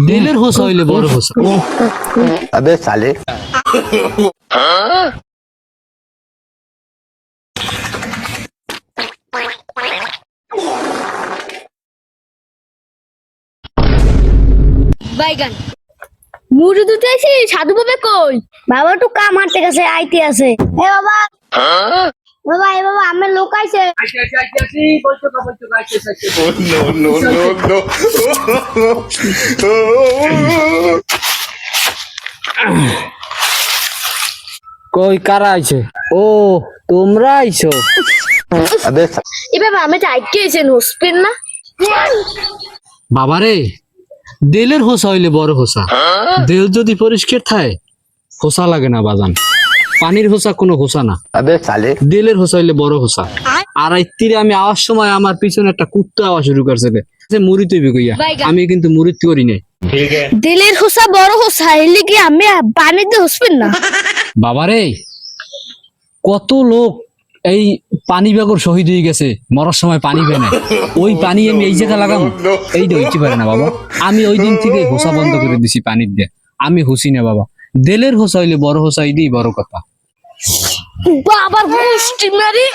দিলের হোসা হইলে বড় হোসা। अबे साले বাইগান মুড়ি দুটো এসে সাধু বাবা কই? বাবা তো কাম হাঁটতে গেছে, আইতে আছে। এ বাবা, বাবা এ বাবা আমার লোক আইছে। কই কারা আইছে? ও তোমরা আইছো? अबे এ বাবা আমি তো আইতে এসে হোসপেন না। বাবারে, দিলের হোসা হইলে বড় হোসা। দিল যদি পরিষ্কার থাকে হোসা লাগে না বাজান। পানির হোসা কোনো হোসা না, अबे साले দিলের হোসা হইলে বড় হোসা। আর রাত্রিরে আমি আওয়ার সময় আমার পিছনে একটা কুত্তা আওয়াজ শুরু করছে, মুড়ি তৈরি কইয়া। আমি কিন্তু মুড়ি করি নাই। দিলের হোসা বড় হোসা এলে কি আমি পানিতে হোসপেন না? বাবারে, কত লোক এই পানি বেগর শহীদ হয়ে গেছে, মরার সময় পানি পেয়ে নাই। ওই পানি আমি এই জায়গা লাগাম, এইটা হইতে পারে না বাবা। আমি ওই দিন থেকে হোসা বন্ধ করে দিছি পানির দিয়ে। আমি হুসি না বাবা। দিলের হোসা হইলে বড় হোসা, এইটাই বড় কথা। বাবার গোষ্ঠী মারি।